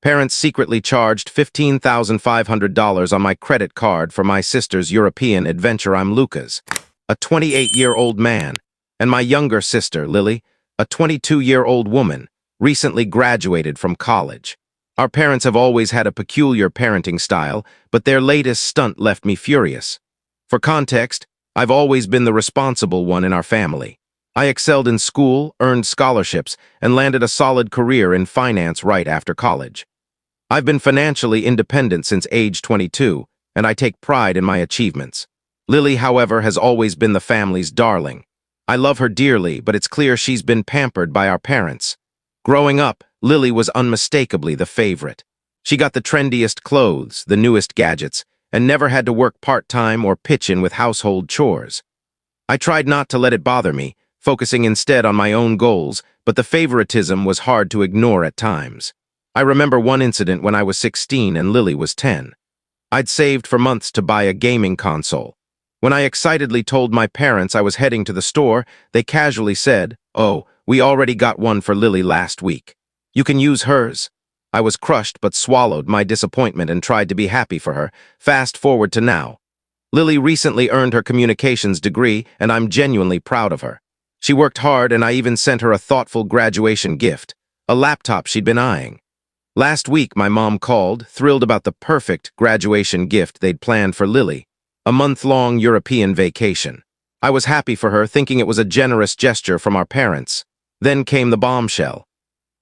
Parents secretly charged $15,500 on my credit card for my sister's European adventure. I'm Lucas, a 28-year-old man, and my younger sister, Lily, a 22-year-old woman, recently graduated from college. Our parents have always had a peculiar parenting style, but their latest stunt left me furious. For context, I've always been the responsible one in our family. I excelled in school, earned scholarships, and landed a solid career in finance right after college. I've been financially independent since age 22, and I take pride in my achievements. Lily, however, has always been the family's darling. I love her dearly, but it's clear she's been pampered by our parents. Growing up, Lily was unmistakably the favorite. She got the trendiest clothes, the newest gadgets, and never had to work part-time or pitch in with household chores. I tried not to let it bother me, focusing instead on my own goals, but the favoritism was hard to ignore at times. I remember one incident when I was 16 and Lily was 10. I'd saved for months to buy a gaming console. When I excitedly told my parents I was heading to the store, they casually said, "Oh, we already got one for Lily last week. You can use hers." I was crushed but swallowed my disappointment and tried to be happy for her. Fast forward to now. Lily recently earned her communications degree, and I'm genuinely proud of her. She worked hard, and I even sent her a thoughtful graduation gift, a laptop she'd been eyeing. Last week, my mom called, thrilled about the perfect graduation gift they'd planned for Lily, a month-long European vacation. I was happy for her, thinking it was a generous gesture from our parents. Then came the bombshell.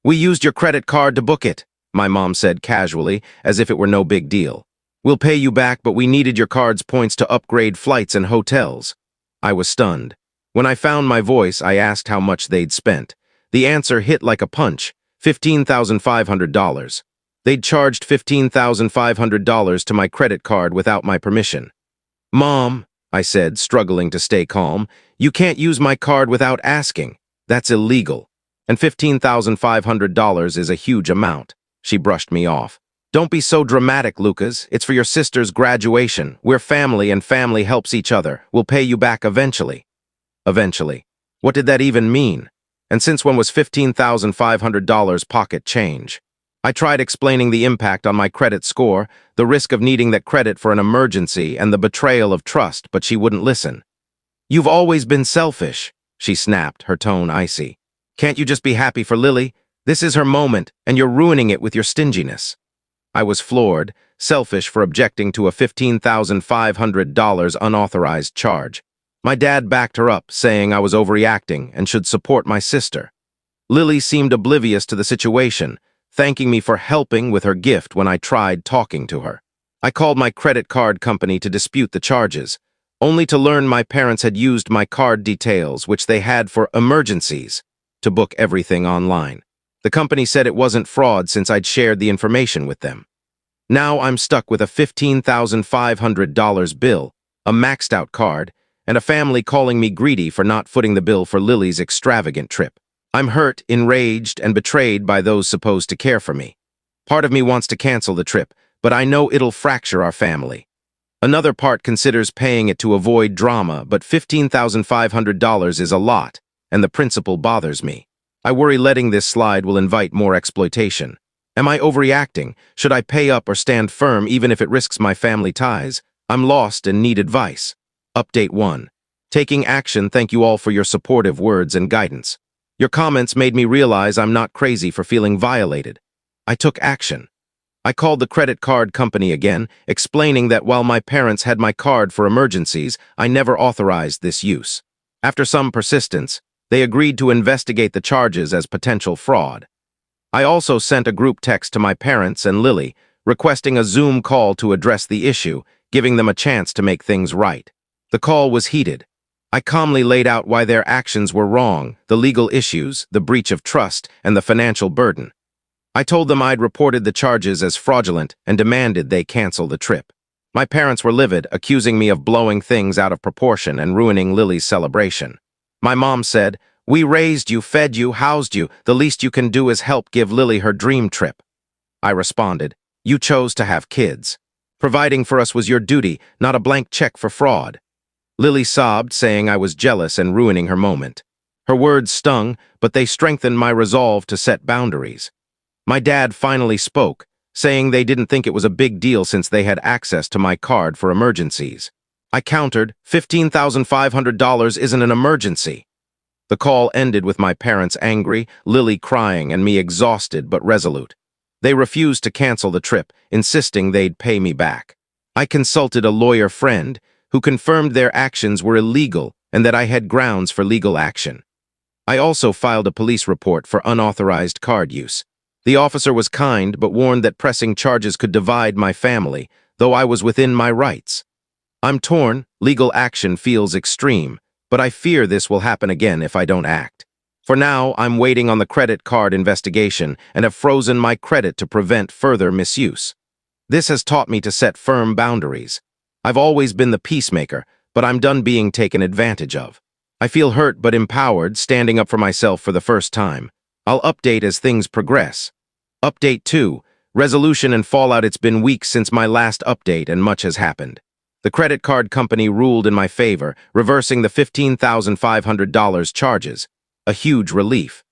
"We used your credit card to book it," my mom said casually, as if it were no big deal. "We'll pay you back, but we needed your card's points to upgrade flights and hotels." I was stunned. When I found my voice, I asked how much they'd spent. The answer hit like a punch. $15,500. They'd charged $15,500 to my credit card without my permission. "Mom," I said, struggling to stay calm, "you can't use my card without asking. That's illegal. And $15,500 is a huge amount." She brushed me off. "Don't be so dramatic, Lucas. It's for your sister's graduation. We're family and family helps each other. We'll pay you back eventually." Eventually. What did that even mean? And since when was $15,500 pocket change? I tried explaining the impact on my credit score, the risk of needing that credit for an emergency, and the betrayal of trust, but she wouldn't listen. "You've always been selfish," she snapped, her tone icy. "Can't you just be happy for Lily? This is her moment, and you're ruining it with your stinginess." I was floored, selfish for objecting to a $15,500 unauthorized charge. My dad backed her up, saying I was overreacting and should support my sister. Lily seemed oblivious to the situation, thanking me for helping with her gift when I tried talking to her. I called my credit card company to dispute the charges, only to learn my parents had used my card details, which they had for emergencies, to book everything online. The company said it wasn't fraud since I'd shared the information with them. Now I'm stuck with a $15,500 bill, a maxed-out card, and a family calling me greedy for not footing the bill for Lily's extravagant trip. I'm hurt, enraged, and betrayed by those supposed to care for me. Part of me wants to cancel the trip, but I know it'll fracture our family. Another part considers paying it to avoid drama, but $15,500 is a lot, and the principle bothers me. I worry letting this slide will invite more exploitation. Am I overreacting? Should I pay up or stand firm even if it risks my family ties? I'm lost and need advice. Update 1. Taking action. Thank you all for your supportive words and guidance. Your comments made me realize I'm not crazy for feeling violated. I took action. I called the credit card company again, explaining that while my parents had my card for emergencies, I never authorized this use. After some persistence, they agreed to investigate the charges as potential fraud. I also sent a group text to my parents and Lily, requesting a Zoom call to address the issue, giving them a chance to make things right. The call was heated. I calmly laid out why their actions were wrong, the legal issues, the breach of trust, and the financial burden. I told them I'd reported the charges as fraudulent and demanded they cancel the trip. My parents were livid, accusing me of blowing things out of proportion and ruining Lily's celebration. My mom said, "We raised you, fed you, housed you. The least you can do is help give Lily her dream trip." I responded, "You chose to have kids. Providing for us was your duty, not a blank check for fraud." Lily sobbed, saying I was jealous and ruining her moment. Her words stung, but they strengthened my resolve to set boundaries. My dad finally spoke, saying they didn't think it was a big deal since they had access to my card for emergencies. I countered, $15,500 isn't an emergency. The call ended with my parents angry, Lily crying, and me exhausted but resolute. They refused to cancel the trip, insisting they'd pay me back. I consulted a lawyer friend who confirmed their actions were illegal and that I had grounds for legal action. I also filed a police report for unauthorized card use. The officer was kind but warned that pressing charges could divide my family, though I was within my rights. I'm torn, legal action feels extreme, but I fear this will happen again if I don't act. For now, I'm waiting on the credit card investigation and have frozen my credit to prevent further misuse. This has taught me to set firm boundaries. I've always been the peacemaker, but I'm done being taken advantage of. I feel hurt but empowered, standing up for myself for the first time. I'll update as things progress. Update 2. Resolution and fallout. It's been weeks since my last update and much has happened. The credit card company ruled in my favor, reversing the $15,500 charges. A huge relief.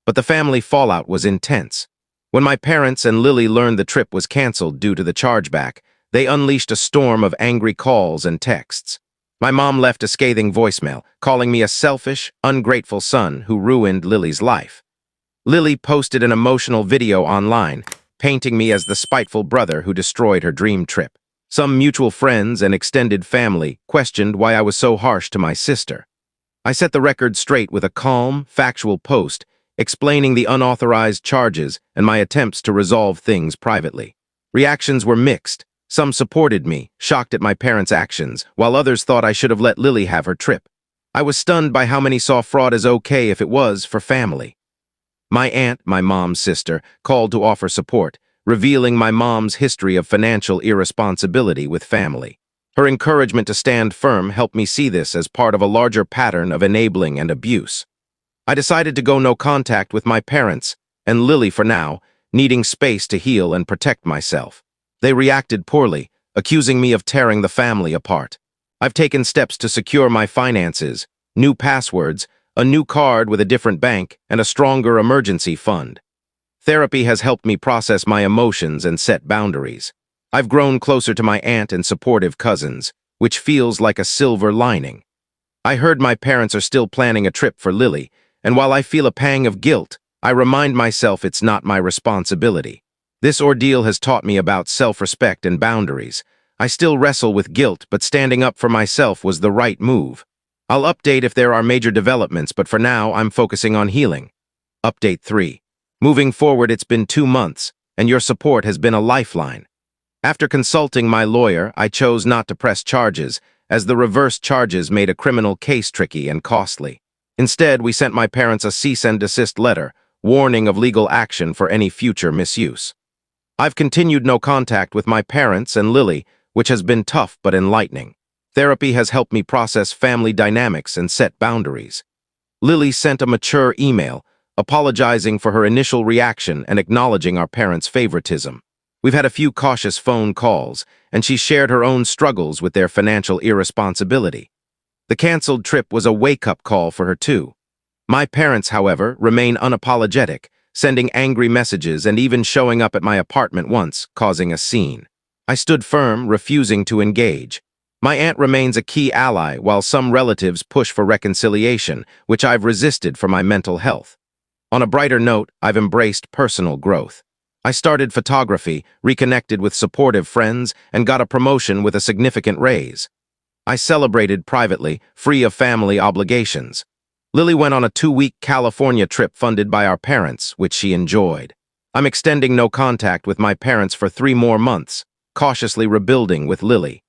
But the family fallout was intense. When my parents and Lily learned the trip was canceled due to the chargeback, they unleashed a storm of angry calls and texts. My mom left a scathing voicemail, calling me a selfish, ungrateful son who ruined Lily's life. Lily posted an emotional video online, painting me as the spiteful brother who destroyed her dream trip. Some mutual friends and extended family questioned why I was so harsh to my sister. I set the record straight with a calm, factual post, explaining the unauthorized charges and my attempts to resolve things privately. Reactions were mixed. Some supported me, shocked at my parents' actions, while others thought I should have let Lily have her trip. I was stunned by how many saw fraud as okay if it was for family. My aunt, my mom's sister, called to offer support, revealing my mom's history of financial irresponsibility with family. Her encouragement to stand firm helped me see this as part of a larger pattern of enabling and abuse. I decided to go no contact with my parents, and Lily for now, needing space to heal and protect myself. They reacted poorly, accusing me of tearing the family apart. I've taken steps to secure my finances, new passwords, a new card with a different bank, and a stronger emergency fund. Therapy has helped me process my emotions and set boundaries. I've grown closer to my aunt and supportive cousins, which feels like a silver lining. I heard my parents are still planning a trip for Lily, and while I feel a pang of guilt, I remind myself it's not my responsibility. This ordeal has taught me about self-respect and boundaries. I still wrestle with guilt, but standing up for myself was the right move. I'll update if there are major developments, but for now, I'm focusing on healing. Update 3. Moving forward, it's been 2 months, and your support has been a lifeline. After consulting my lawyer, I chose not to press charges, as the reverse charges made a criminal case tricky and costly. Instead, we sent my parents a cease and desist letter, warning of legal action for any future misuse. I've continued no contact with my parents and Lily, which has been tough but enlightening. Therapy has helped me process family dynamics and set boundaries. Lily sent a mature email, apologizing for her initial reaction and acknowledging our parents' favoritism. We've had a few cautious phone calls, and she shared her own struggles with their financial irresponsibility. The canceled trip was a wake-up call for her too. My parents, however, remain unapologetic, sending angry messages and even showing up at my apartment once, causing a scene. I stood firm, refusing to engage. My aunt remains a key ally, while some relatives push for reconciliation, which I've resisted for my mental health. On a brighter note, I've embraced personal growth. I started photography, reconnected with supportive friends, and got a promotion with a significant raise. I celebrated privately, free of family obligations. Lily went on a 2-week California trip funded by our parents, which she enjoyed. I'm extending no contact with my parents for 3 more months, cautiously rebuilding with Lily.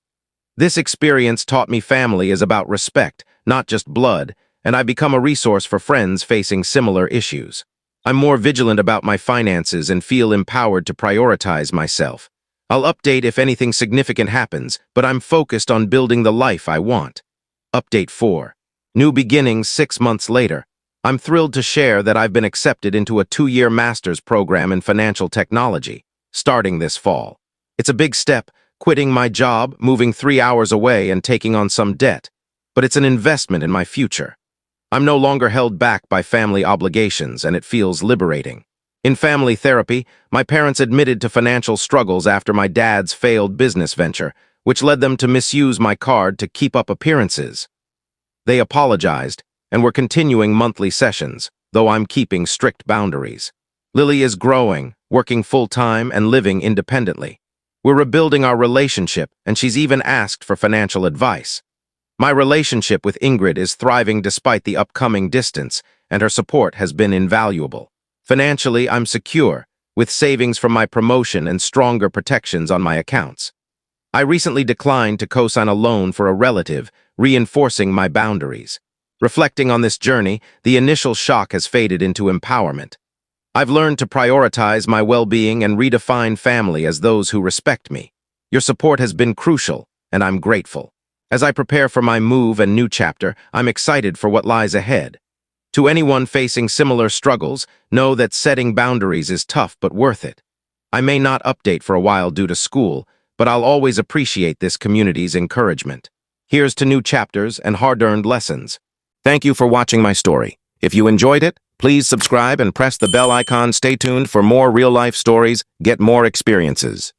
This experience taught me family is about respect, not just blood, and I've become a resource for friends facing similar issues. I'm more vigilant about my finances and feel empowered to prioritize myself. I'll update if anything significant happens, but I'm focused on building the life I want. Update 4. New beginnings 6 months later. I'm thrilled to share that I've been accepted into a 2-year master's program in financial technology, starting this fall. It's a big step, quitting my job, moving 3 hours away, and taking on some debt, but it's an investment in my future. I'm no longer held back by family obligations, and it feels liberating. In family therapy, my parents admitted to financial struggles after my dad's failed business venture, which led them to misuse my card to keep up appearances. They apologized, and were continuing monthly sessions, though I'm keeping strict boundaries. Lily is growing, working full-time and living independently. We're rebuilding our relationship, and she's even asked for financial advice. My relationship with Ingrid is thriving despite the upcoming distance, and her support has been invaluable. Financially, I'm secure, with savings from my promotion and stronger protections on my accounts. I recently declined to co-sign a loan for a relative, reinforcing my boundaries. Reflecting on this journey, the initial shock has faded into empowerment. I've learned to prioritize my well-being and redefine family as those who respect me. Your support has been crucial, and I'm grateful. As I prepare for my move and new chapter, I'm excited for what lies ahead. To anyone facing similar struggles, know that setting boundaries is tough but worth it. I may not update for a while due to school, but I'll always appreciate this community's encouragement. Here's to new chapters and hard-earned lessons. Thank you for watching my story. If you enjoyed it, please subscribe and press the bell icon. Stay tuned for more real-life stories, get more experiences.